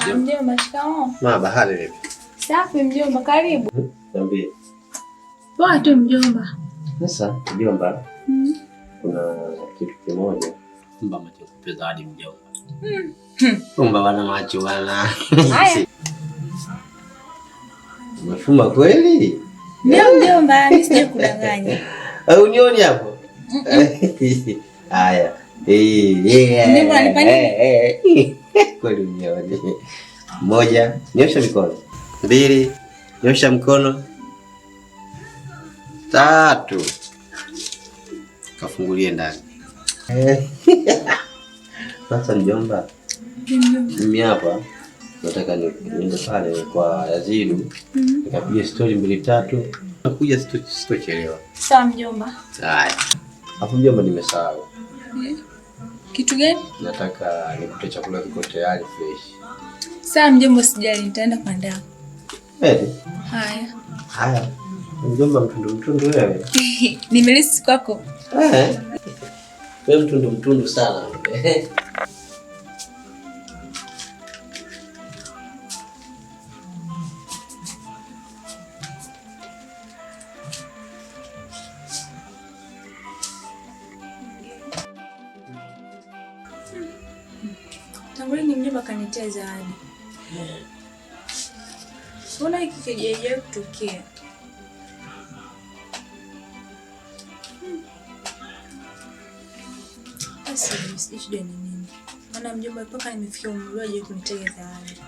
Mjomba, shikamoo. Bahari vipi? Safi mjomba, karibu. Niambie. Poa tu mjomba. Sasa mjomba, kuna kitu kimoja. Mba macho kupeza hadi mjomba. Mba wana macho wana. Haya. Umefuma kweli? Ndio mjomba, mimi sije kudanganya. Au unioni hapo? Haya. Ndio anipani. Kweli unioni. Moja, nyosha mikono. 2, nyosha mkono. 3, kafungulie ndani. Sasa mjomba, mimi hapa nataka niende pale kwa Yazidu nikapiga story 2 3, nakuja sitochelewa. Sawa mjomba. Haya. Hapo mjomba, nimesahau. Kitu gani? Nataka nikute chakula kiko tayari fresh. Sawa mjomba, sijali, nitaenda kuandaa. Haya. Haya. Mjomba, mtundu wewe. Nimelisi kwako. Wewe mtundu sana. Tangulini mjomba kanitia zawadi. Mbona hiki kijeje kutokea? Sijui shida ni nini. Maana mjomba mpaka nimefikia umri waje kunitia zawadi.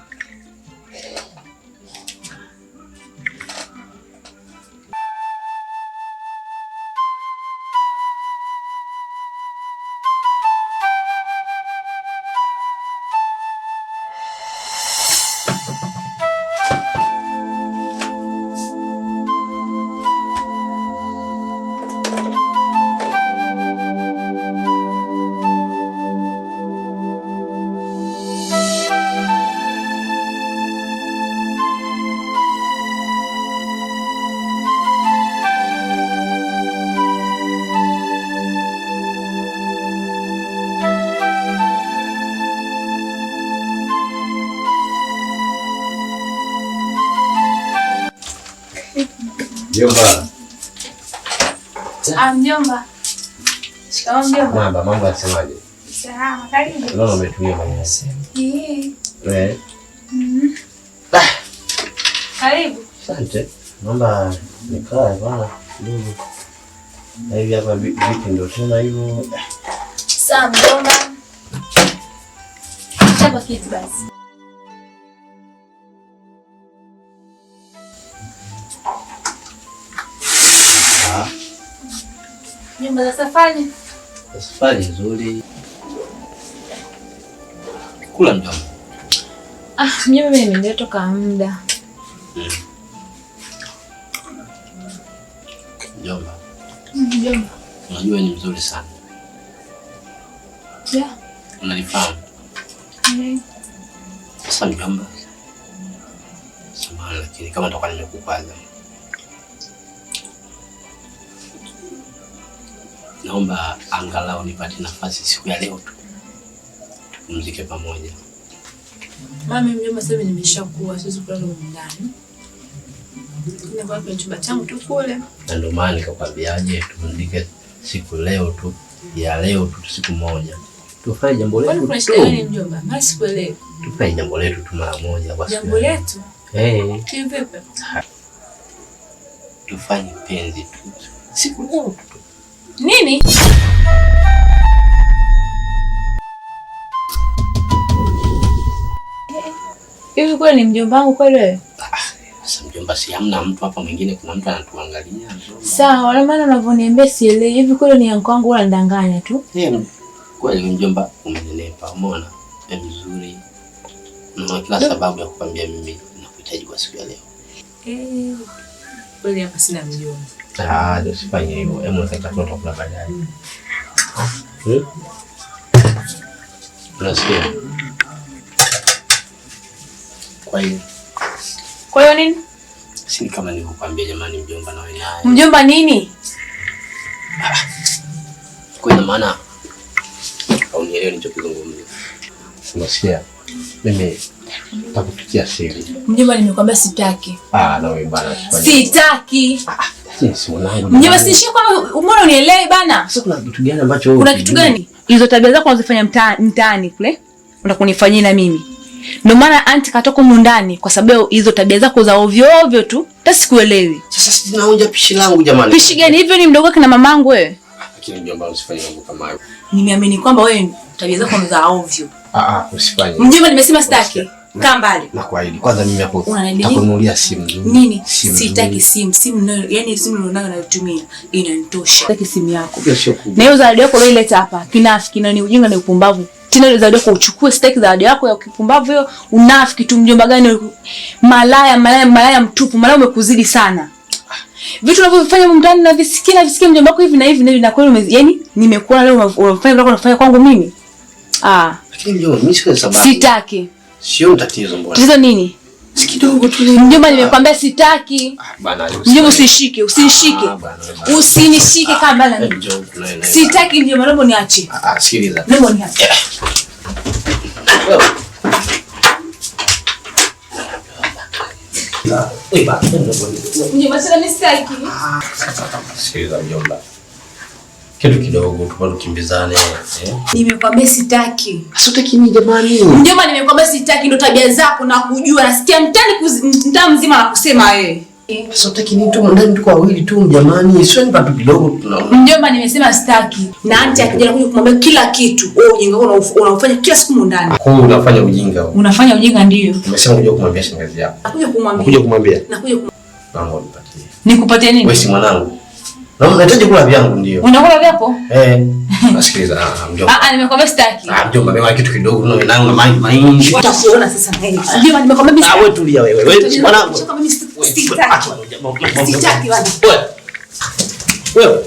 Mjomba. Mjomba. Shikamoo mjomba. Mambo yasemaje? Salama, karibu. Naona umetulia mwenyewe. Karibu. Asante. Naomba nikae bwana. Na hivi hapa vipi ndio tena hivyo. Sawa mjomba. Chapa kitu basi. Nyumba za safari. Safari nzuri. Kula mjomba. Mjomba, mimi nimeenda toka muda. Mjomba. Mjomba. Unajua ni mzuri sana. Yeah. Unanifahamu? Sasa mjomba. Samahani lakini kama nitakuwa nimekukwaza. Naomba angalau nipate nafasi siku ya leo tu. Tupumzike pamoja. Mami mjomba, sasa nimeshakuwa siwezi kulala ndani. Ninakuwa kwenye chumba changu tu kule. Na ndio maana nikakwambiaje tupumzike siku leo tu. Ya leo tu siku moja. Tufanye jambo letu tu. Kwani kuna shida mjomba? Mimi sikuelewi. Tufanye jambo letu tu mara moja basi. Jambo letu? Kivipi? Tufanye penzi tu. Siku leo tu. Nini? Hivi kweli ni mjomba wangu kweli wewe? Sasa mjomba, si hamna mtu hapa mwingine, kuna mtu anatuangalia. Sawa, na maana unavyoniambia sielewi. Hivi kweli ni yangu wangu wala ndanganya tu? Kweli mjomba, umenenepa, umeona? Ni mzuri. Na kila sababu ya kukwambia mimi nakuhitaji kwa siku ya leo. Kweli hapa sina mjomba. Usifanye hivyo. Hebu nataka tutakula baadaye. Unasikia? Kwa hiyo nini? Si kama nilivyokuambia jamani mjomba na wewe naye. Mjomba nini? Kwa maana au nielewe nilichokizungumza. Unasikia? Mimi Takufikia siri. Mjomba, nimekwambia sitaki. Na wewe bana. Sitaki. Si mwanangu. Mjomba, sishie kwamba umeona unielewi bana. Sasa kuna kitu gani ambacho wewe? Kuna kitu gani? Hizo tabia zako unazifanya mtaani kule. Unakunifanyia na mimi. Ndio maana anti katoka huko ndani kwa sababu hizo tabia zako za ovyo ovyo tu. Hata sikuelewi. Sasa sinaonja pishi langu jamani. Pishi gani hivyo? Ni mdogo wake na mamangu wewe. Lakini mjomba, usifanye mambo kama hayo. Nimeamini kwamba wewe tabia zako ni za ovyo. Usifanye. Mjomba, nimesema sitaki. Kaa mbali. Nakuahidi. Kwanza mimi hapo nitakununulia simu nzuri. Nini? Sitaki simu. Simu nayo, yani simu ninayo nayotumia inanitosha. Sitaki simu yako. Na hiyo zawadi yako ileta hapa. Kinafiki na ni ujinga na upumbavu. Tena ile zawadi yako uchukue, sitaki zawadi yako ya kipumbavu hiyo. Unafiki tu mjomba gani? Malaya mtupu. Malaya umekuzidi sana. Vitu unavyofanya mndani na visikia mjomba wako hivi na hivi na kweli yani nimekuona leo unafanya kwangu mimi. Lakini mjomba, mimi sio sababu. Sitaki. Sio tatizo mbona? Tatizo nini? Si kidogo tu. Mjomba, nimekwambia sitaki. Bana. Mjomba, usinishike. Usinishike kama bana. Sitaki mjomba, naomba niache. Sikiliza. Naomba niache. Mjomba, sasa mimi sitaki. Sikiliza mjomba. Kitu kidogo tupate kimbizane. Nimekwambia sitaki. Sitaki mimi jamani. Mjomba, nimekwambia sitaki, ndo tabia zako na kujua. Nasikia mtaa mzima na kusema wewe. Sitaki nini tu ndani tuko wawili tu jamani. Sio ni papi kidogo tunaona. Mjomba, nimesema sitaki. Na anti akija kuja kumwambia kila kitu. Wewe ujinga unaufanya kila siku ndani. Kwa hiyo unafanya ujinga. Unafanya ujinga ndio. Umesema kuja kumwambia shangazi yako. Nakuja kumwambia. Nakuja kumwambia. Naomba unipatie. Nikupatie nini? Wewe si mwanangu. Nahitaji kula vyangu ndio. Unakula vyako? Nasikiliza mjomba. Nimekwambia sitaki. Mjomba, mimi kitu kidogo na wewe na maini. Utakuona sasa hivi. Mjomba, nimekwambia mimi. Wewe tulia wewe. Wewe mwanangu. Sitaki. Sitaki bwana. Wewe.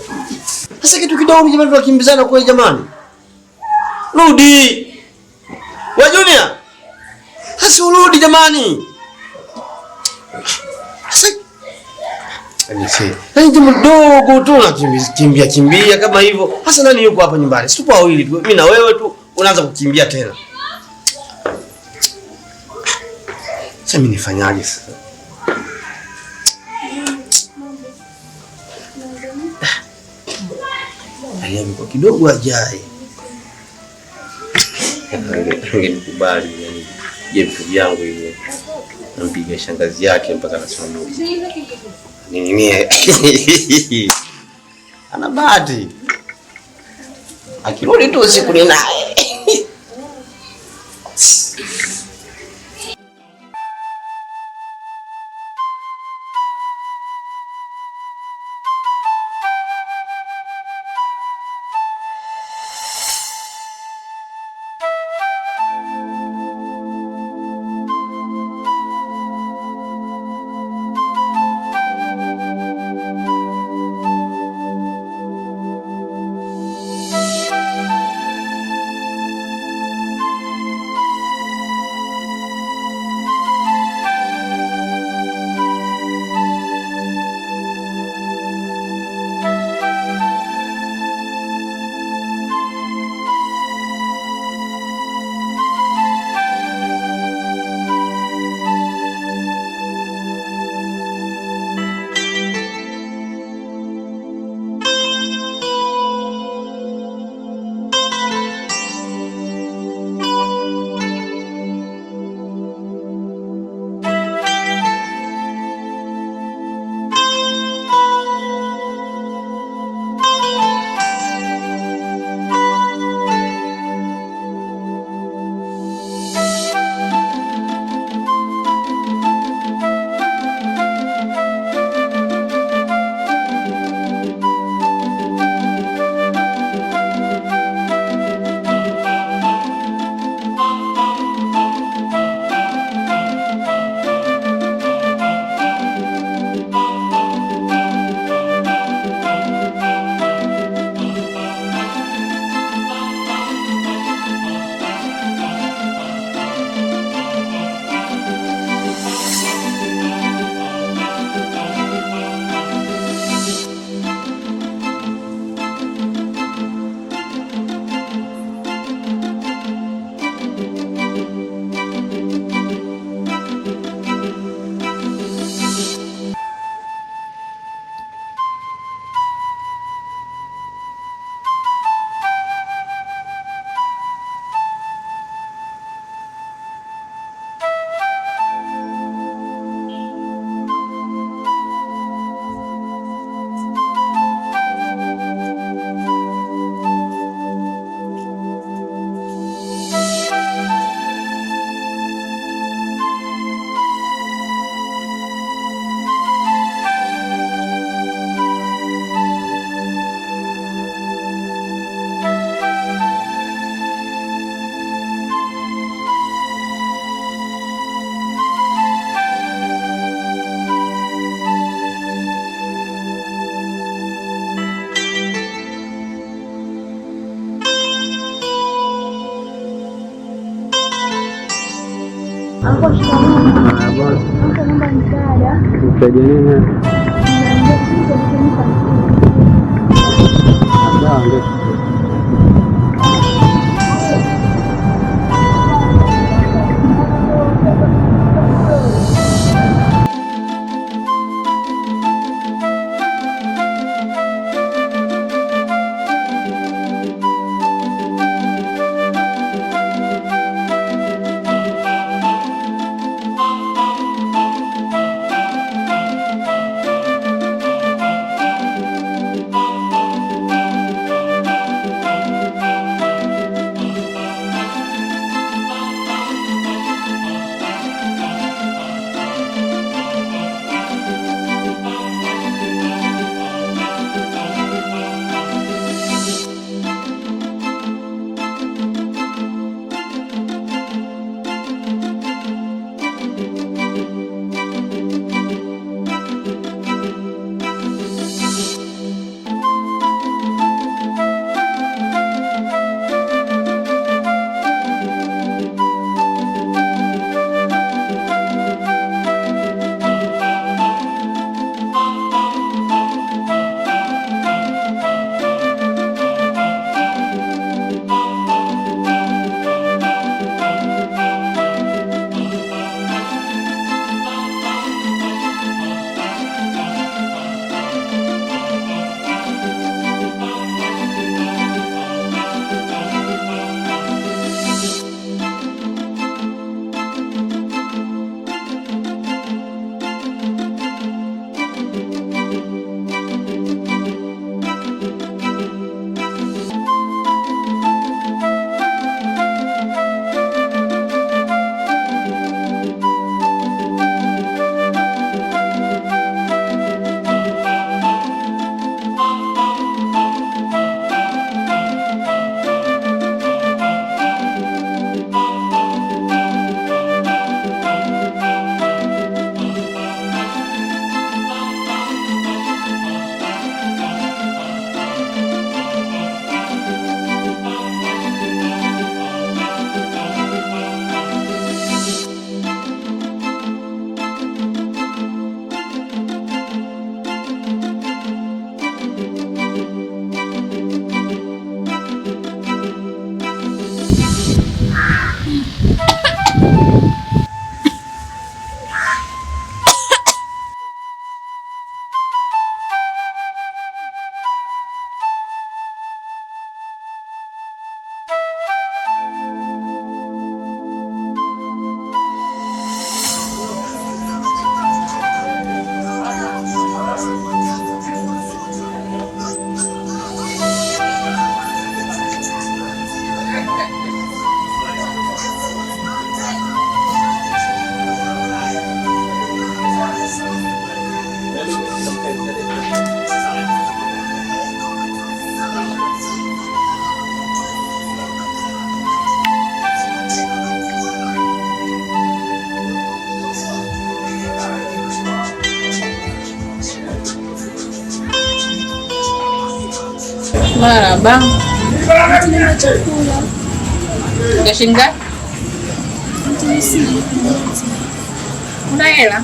Sasa kitu kidogo jamani, tunakimbizana kwa jamani. Rudi. Wewe Junior. Sasa urudi jamani. Yaani jambo dogo tu unakimbia kama hivyo. Sasa nani yuko hapa nyumbani? Situpo wawili tu. Mimi na wewe tu unaanza kukimbia tena. Sasa mimi nifanyaje sasa? Ayani kwa kidogo ajaye. Ningenikubali yani. Je, vitu vyangu hivyo. Nampiga shangazi yake mpaka anasimama. Nini? Ana bahati. Akirudi tu usiku ni naye. Hapo shikamoo. Hapo namba msaada. Msaada nini? Marahaba. Shilingi ngapi? Una hela?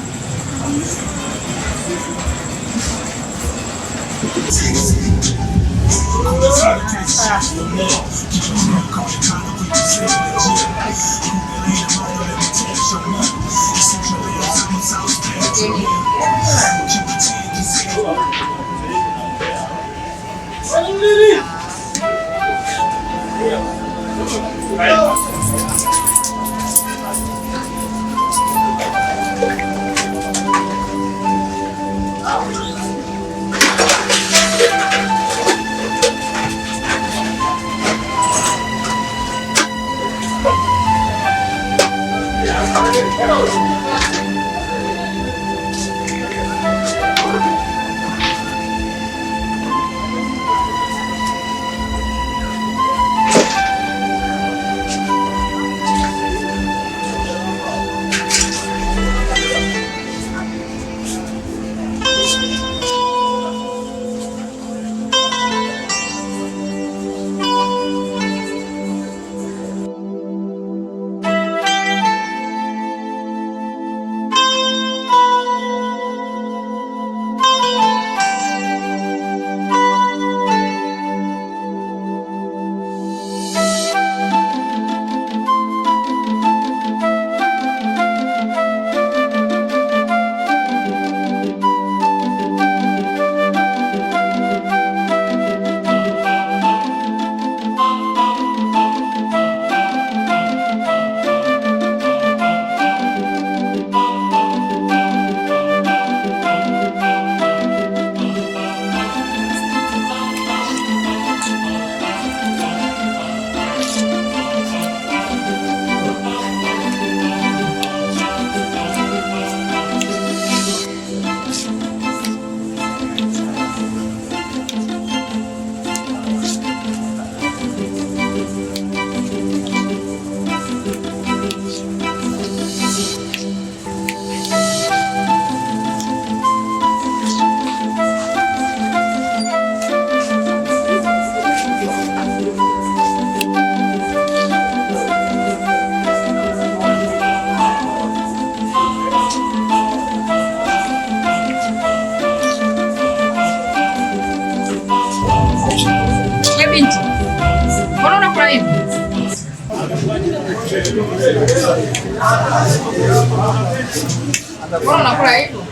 Unakula hivyo?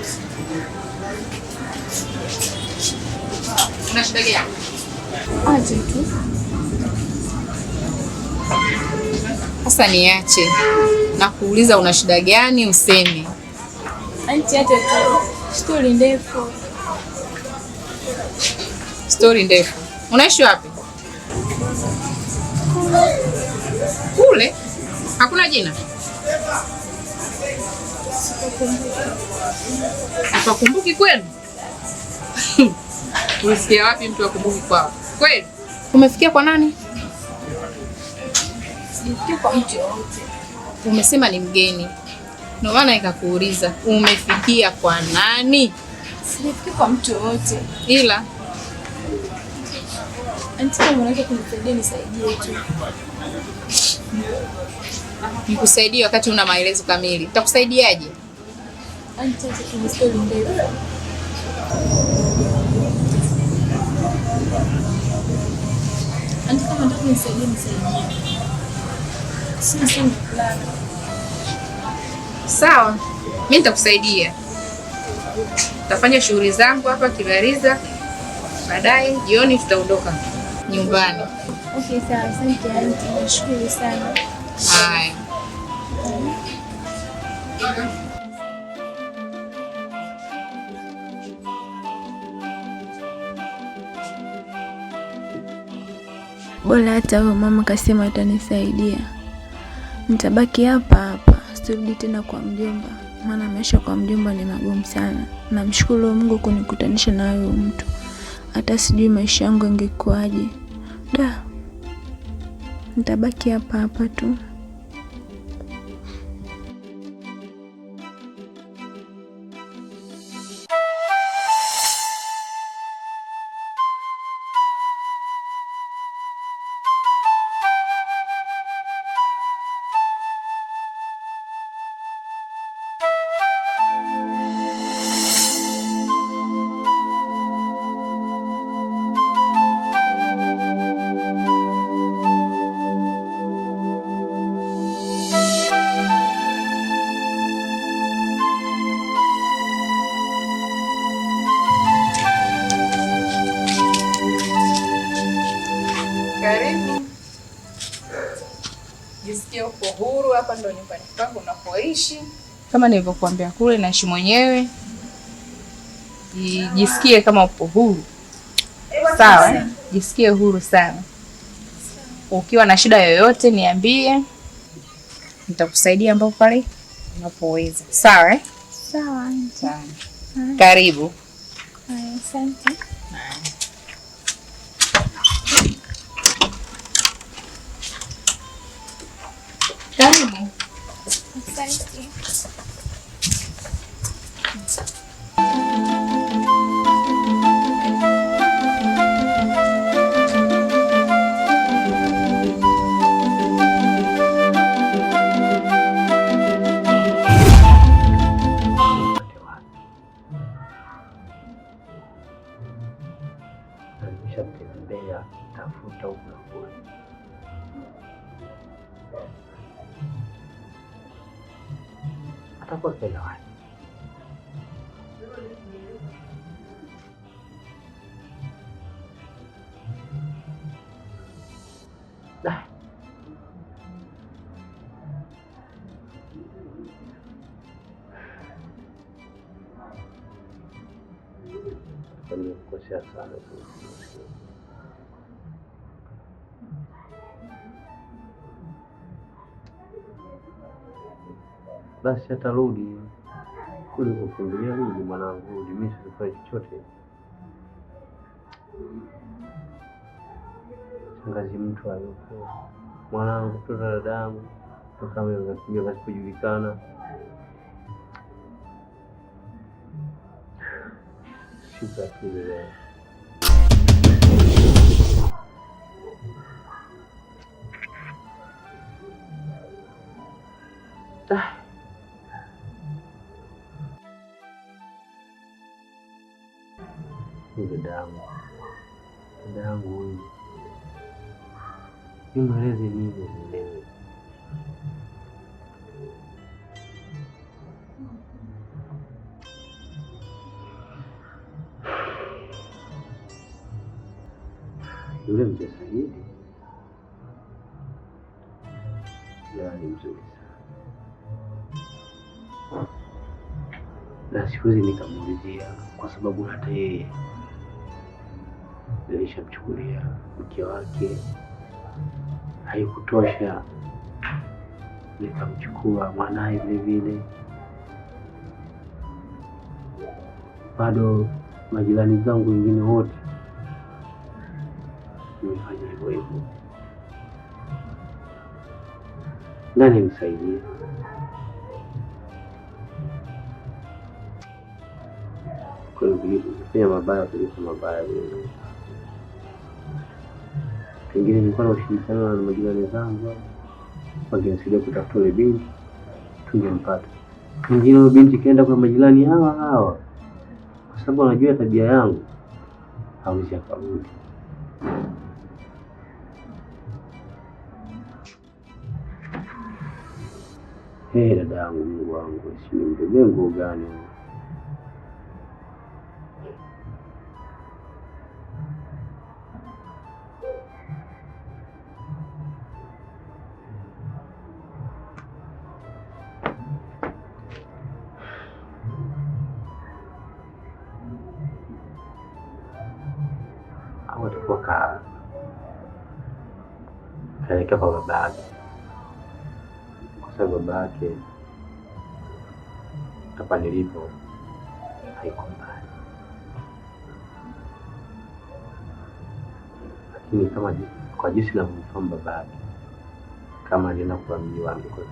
Una shida gani? Acha tu. Sasa niache. Nakuuliza una shida gani useme. Anti acha tu. Story ndefu. Story ndefu. Unaishi wapi? Kule? Hakuna jina? Sikumbuki kweli? Ulisikia wapi mtu akumbuki kwao? Kweli? Umefikia kwa nani? Sijafikia kwa mtu yote. Umesema ni mgeni. Ndio maana nikakuuliza, umefikia kwa nani? Sijafikia kwa mtu yote. Ila anti, kama unaweza kunisaidia nisaidie tu. Nikusaidie wakati una maelezo kamili. Nitakusaidiaje? Anti, acha tu, story ndefu. Anti, kama unataka kunisaidia nisaidie. Sisi ni plan. Sawa. Mimi nitakusaidia. Tafanya shughuli zangu hapa Kibariza. Baadaye jioni tutaondoka nyumbani. Okay, sawa. Asante anti. Nashukuru sana. Haya. Bora hata huyo mama kasema atanisaidia. Nitabaki hapa hapa, sirudi tena kwa mjomba, maana maisha kwa mjomba ni magumu sana. Namshukuru Mungu kunikutanisha na huyo mtu. Hata sijui maisha yangu ingekuwaje. Nitabaki hapa hapa tu. Karibu. Jisikie uko huru, hapa ndo nyumbani kwangu unapoishi. Kama nilivyokuambia kule naishi mwenyewe. Jisikie kama upo huru. Sawa? Jisikie huru sana. Ukiwa na shida yoyote niambie. Nitakusaidia ambapo pale unapoweza. Sawa? Sawa. Sawa. Karibu. Asante. Karibu. Asante. Nishatembea tafuta huko na kule. Atakuwa kila wapi? Nimekosea sana tu. Basi atarudi kule kukimbilia. Rudi mwanangu, rudi. Mimi sifai chochote. Shangazi mtu hayupo. Mwanangu, mtoto wa dadangu toka mimi pasipojulikana. Shuka kile leo. Dadangu huyu, nimweleze nini mwenyewe? Yule mzee Saidi ni mzuri sana, na siwezi nikamuulizia kwa sababu hata yeye nilishamchukulia mke wake, haikutosha nikamchukua mwanaye vile vile. Bado majirani zangu wengine wote nimefanya hivyo hivyo. Nani nisaidie? Kwa hivyo kufanya mabaya kuliko mabaya vile. Pengine nilikuwa na ushirikiano na majirani zangu, wangenisaidia kutafuta ile binti, tungempata. Pengine ile binti kaenda kwa majirani hawa, kwa sababu anajua tabia yangu, hawezi akarudi. Dada yangu, Mungu wangu, si nimbebee nguo gani? Au atakuwa kaelekea kwa babake, kwa sababu babake hapa nilipo haiko mbali. Lakini kama kwa jinsi na mfahamu babake, kama alienda kwa mji wangu kwa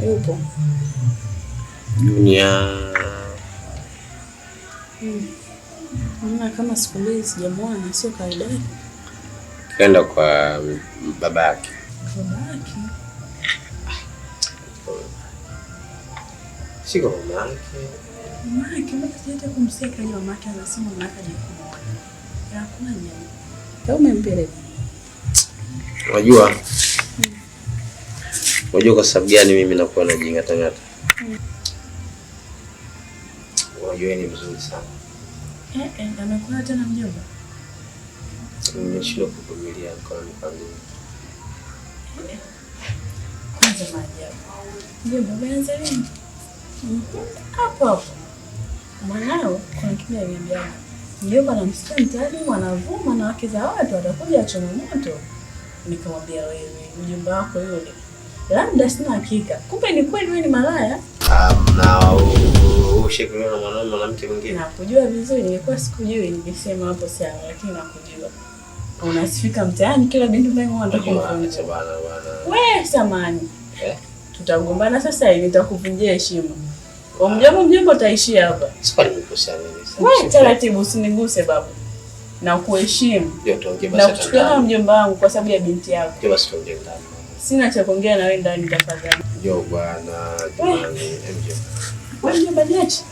Yupo. Dunia. Mama kama siku mbili sijamuona, sio kawaida. Kaenda kwa babake. Babake? Siko mamake. Mamake, mbona sijaenda kumseka yule mamake, anasema mamake hajakuona. Hakuna nini. Leo umempeleka. Unajua kwa sababu gani mimi nakuwa najing'ata-ng'ata? Unajua ni mzuri sana. Amekuwa tena mjomba. Nimeshindwa kuvumilia kwa nikwambia. Kwanza maajabu. Mjomba ameanza lini? Hapo. Mwanao kuna kitu aliniambia. Mjomba anamsikia mtaani wanavuma na wake za watu watakuja achome moto. Nikamwambia wewe, mjomba wako yule. Labda sina hakika. Kumbe ni kweli wewe ni malaya? Na ushakuwa na mwanamke mwingine? Nakujua vizuri, nilikuwa sikujui, ningesema hapo sawa, lakini nakujua. Unasifika mtaani kila binti unayemwona atakufunza. Bwana. Wewe samani. Tutagombana sasa hivi, nitakuvunjia heshima. Kwa mjomba utaishia hapa. Sikuwa nimekosea nini? Wewe taratibu usiniguse babu. Na kuheshimu. Ndio tuongee basi. Na kuchukua kama mjomba wangu kwa sababu ya binti yako. Ndio basi tuongee ndani. Sina cha kuongea na wewe ndani tafadhali. Njoo bwana, jamani, njoo. Wewe mjomba niache.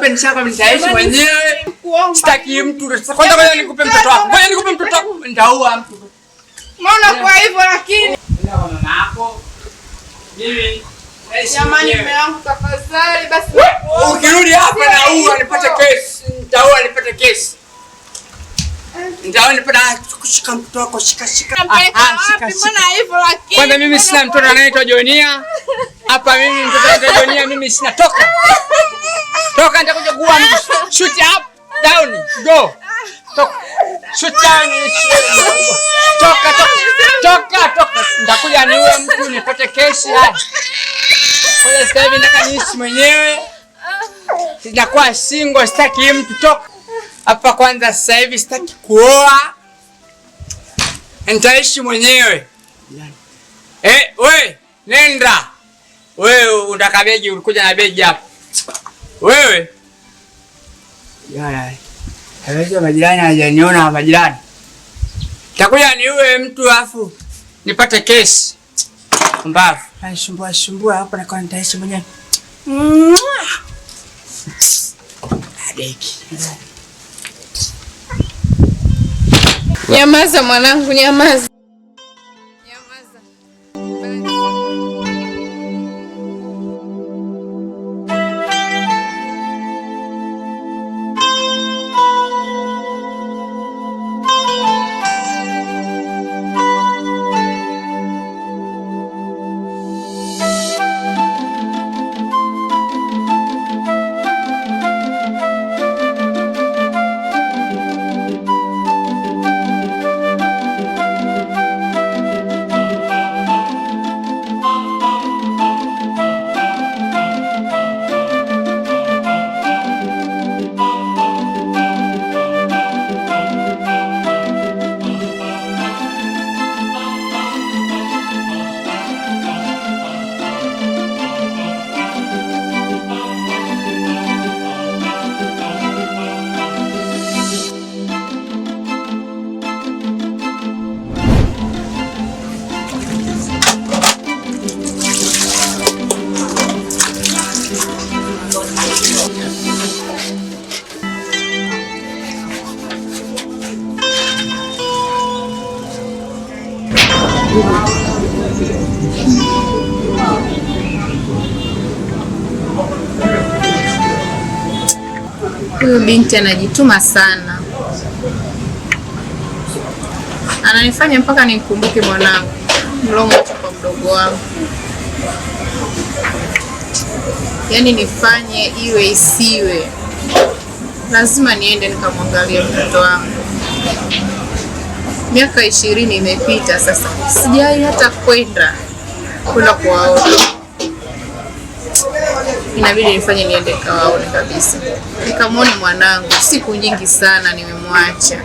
mapenzi yako nitaishi mwenyewe. Sitaki mtu. Kwanza ngoja nikupe mtoto wako. Ngoja nikupe mtoto wako. Nitaua mtu. Mbona kwa hivyo lakini? Nenda kwa mama yako. Mimi jamani mume wangu tafadhali basi. Ukirudi hapa na ua nipate kesi. Nitaua nipate kesi. Ndio nipata kushika mtoto wako shika. Shika. Mbona hivyo lakini? Kwanza mimi sina mtoto anaitwa Jonia. Hapa mimi mtoto anaitwa Jonia mimi sina toka. Toka nitakuja kuua mtu. Shoot up, down, go. Toka. Shoot down. Toka. Nitakuja niue mtu nipate kesi hapa. Kwa sasa hivi nataka niishi mwenyewe. Sitakuwa single, sitaki mtu toka. Hapa kwanza sasa hivi sitaki kuoa. Nitaishi mwenyewe. Wewe, nenda. Wewe unataka begi ulikuja na begi hapa. Wewe. Hawezi majirani hajaniona majirani. Takuja niue mtu afu nipate kesi. Mbavu. Anisumbua hapa na kwa nitaishi mwenyewe. Adeki. Nyamaza mwanangu, nyamaza. Huyu binti anajituma sana, ananifanya mpaka nikumbuke mwanangu mlomo kwa mdogo wangu. Yaani nifanye iwe isiwe, lazima niende nikamwangalia mtoto wangu. Miaka 20 imepita sasa, sijai hata kwenda kuwaona. Inabidi nifanye niende kawaone kabisa, nikamwone mwanangu. Siku nyingi sana nimemwacha,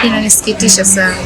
inanisikitisha sana.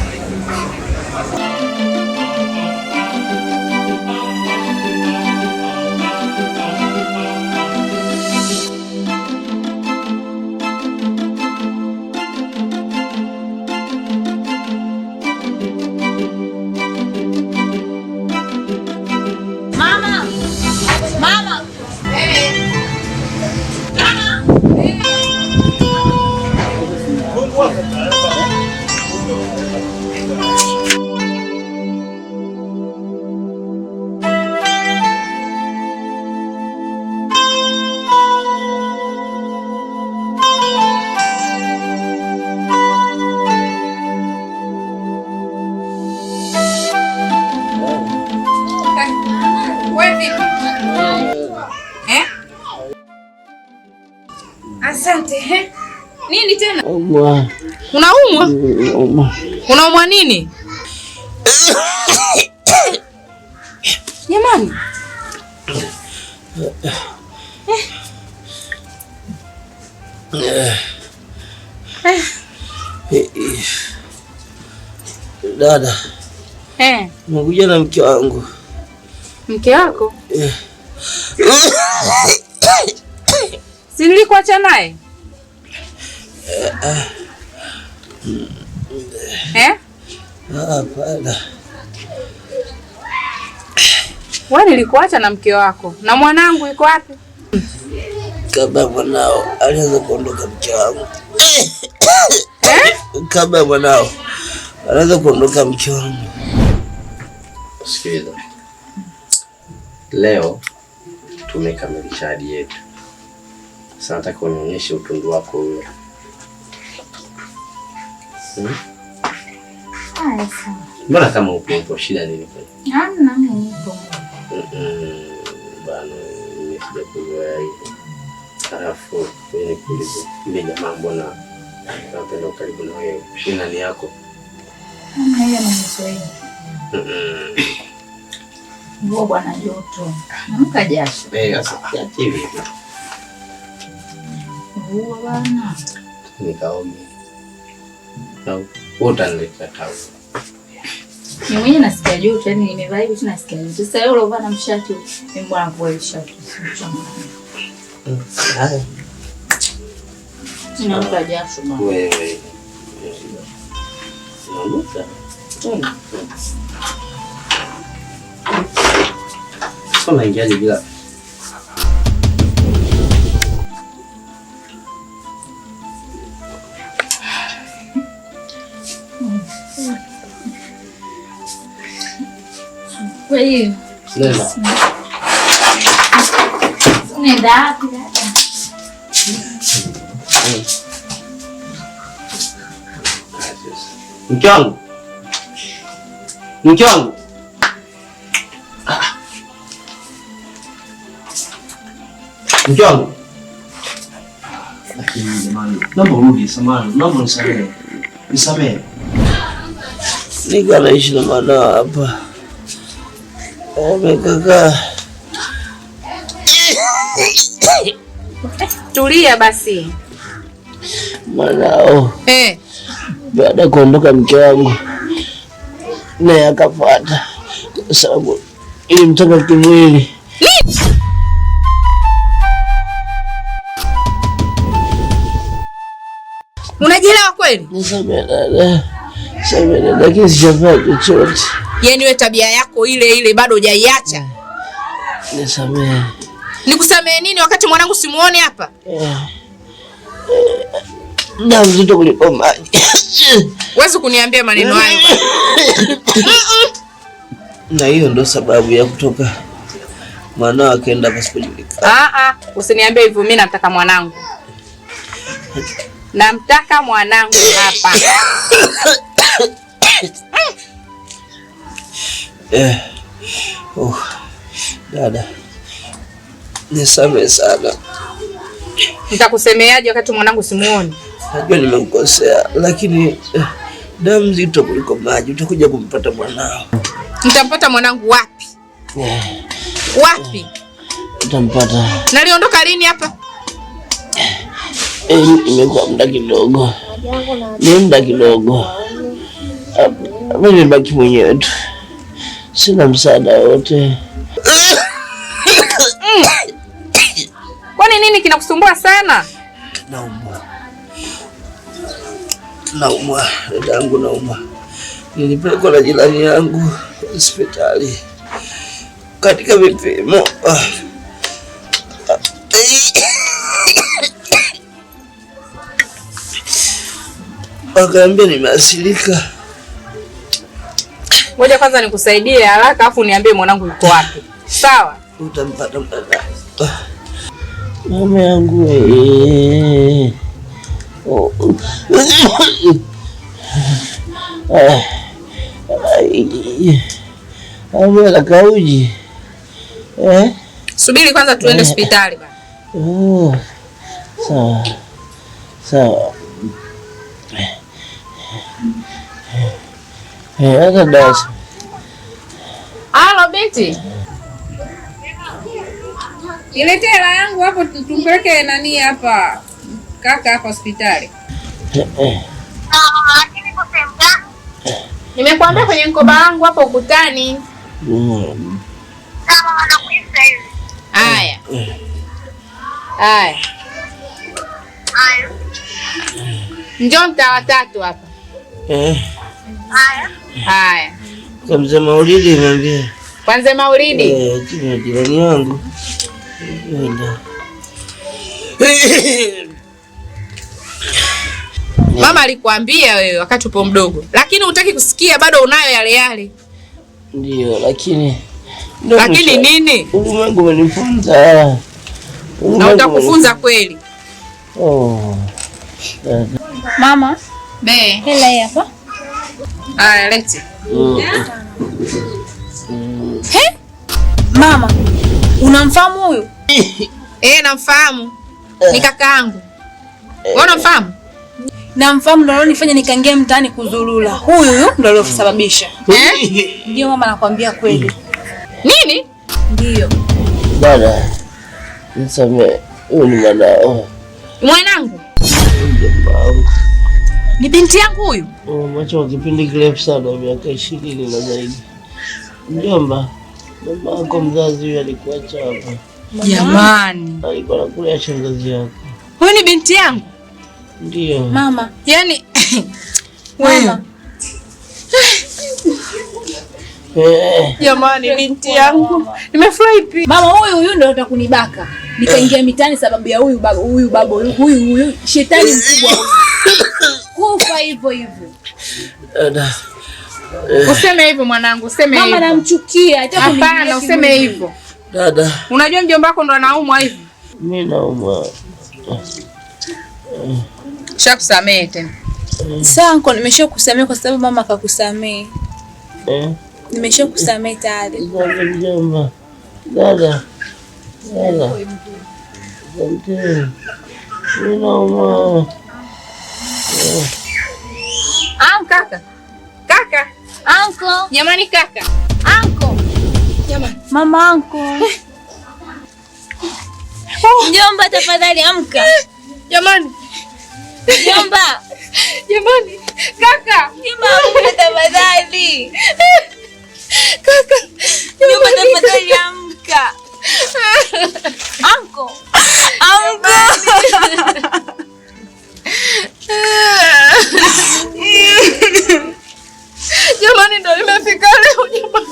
Asante. Nini tena? Unaumwa? Unaumwa nini? Jamani. Dada. Nakuja na mke wangu. Mke wako? Si nilikuacha naye? Hapana. Wewe nilikuacha na mke wako. Na mwanangu yuko wapi? Kabla mwanao alianza kuondoka mke wangu. Kabla mwanao alianza kuondoka mke wangu. Sikiliza. Leo tumekamilisha ahadi yetu. Sasa nataka unionyeshe utundu wako wewe. Mbona kama upo shida nini kwani? Hamna, nipo. Bana, nimesija kuzoea hivi. Alafu wewe kuuliza ile jamaa mbona anapenda karibu na wewe? Shida ni yako. Yeye ananizoea. Mbona bwana joto. Amka jasho. Sasa kiache hivi. Mbona bwana. Nikaoge. Au utaniletea tau. Ni mwenye nasikia joto, yani nimevaa hivi tu nasikia joto. Sasa wewe unavaa na mshati, mimi bwana kwa shati. Haya. Ninaamka jasho bwana. Wewe. Unanuka? Sasa ingiaje bila? Kwa hiyo. Nenda. Nenda hapo dada. Mke wangu. Mke wangu. Mke wangu. Lakini jamani, naomba urudi samahani, naomba nisamehe. Nisamehe. Niko naishi na mwanao hapa. Kaka. Tulia basi. Mwanao. Baada ya kuondoka mke wangu naye akafuata kwa sababu ilimtaka kimwili. Unajielewa kweli? Nisamehe dada. Nisamehe dada, lakini sijafanya chochote. Yaani wewe tabia yako ile ile bado hujaiacha. Nisamehe. Nikusamehe nini wakati mwanangu simuone hapa? Damu nzito kuliko maji. Huwezi kuniambia maneno hayo. Na hiyo ndo sababu ya kutoka mwanao akaenda pasipojulikana. Usiniambie hivyo, mimi namtaka mwanangu. Namtaka mwanangu hapa. Dada. Nisamehe sana. Nitakusemeaje wakati mwanangu simuone? Najua nimekukosea, lakini damu nzito kuliko maji, utakuja kumpata mwanao. Nitampata mwanangu wapi? Wapi? Utampata. Naliondoka lini hapa? Imekuwa muda kidogo. Ni muda kidogo. Mimi nimebaki mwenyewe tu. Sina msaada wote. Kwani nini kinakusumbua sana? Naumwa, dadangu naumwa. Nilipelekwa na jirani yangu hospitali katika vipimo. Wakaambia nimeathirika. Ngoja kwanza nikusaidie haraka afu niambie mwanangu yuko wapi. Sawa? Utampata mdada. Mama yangu Amela kauji. Subiri kwanza tuende hospitali bana. Sawa. Sawa. Hata basi. Halo binti. Ilete hela yangu hapo tumpeleke nani hapa? Kaka hapa hospitali. Nimekuambia kwenye mkoba wangu hapo ukutani. Haya. Haya. Njoo mtaa wa 3 hapa. Haya. Kamza Maulidi niambie. Kwanza Maulidi. Chini ya jirani yangu. Nenda. Mama alikuambia wewe wakati upo mdogo, lakini hutaki kusikia, bado unayo yale yale. Ndio, lakini nini? Mungu amenifunza. Na utakufunza kweli. Mama, hela hapa. Haya, leti. Mama, unamfahamu huyu? Namfahamu. Ni kakaangu. Wewe unamfahamu? Namfahamu, ndio alionifanya nikaingia mtaani kuzurura. Huyu ndio aliyosababisha. Ndio mama, nakwambia kweli. Nini? Ndio. Dada, nisamee. Huyu ni mwanao. Mwanangu? Ni binti yangu huyu? Macho kipindi kirefu sana, miaka 20 na zaidi. Mjomba, mama yako mzazi huyu alikuacha hapa. Jamani. Alikuwa anakulea shangazi yako. Huyu ni binti yangu? Ndio. Mama, yani mama. Jamani, binti yangu. Nimefurahi pia. Mama, huyu ndio atakunibaka. Nikaingia mitani sababu ya huyu shetani mkubwa. Kufa hivyo. Dada. Useme hivyo mwanangu, useme hivyo. Mama namchukia. Hapana, useme hivyo. Dada. Unajua mjomba wako ndo anaumwa hivi? Mimi naumwa. Shakusamehe tena. Sawa uncle, nimeshakusamehe kwa sababu mama akakusamehe. Nimeshakusamehe tayari. Mjomba. Dada. Asante. Mimi naumwa. Kaka. Uncle. Jamani kaka. Uncle. Jamani. Mama uncle. Mjomba tafadhali amka. Jamani. Mjomba. Jamani. Kaka. Mjomba tafadhali. Kaka. Mjomba tafadhali amka. Uncle. Jamani, ndo nimefika leo jamani.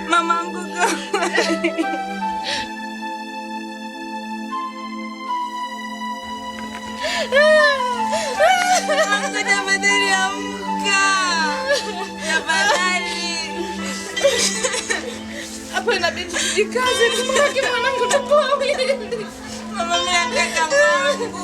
Mamangu tafadhali amka. Tafadhali. Hapo inabidi tujikaze tumweke mwanangu tupo wawili. Mama mnataka mwanangu.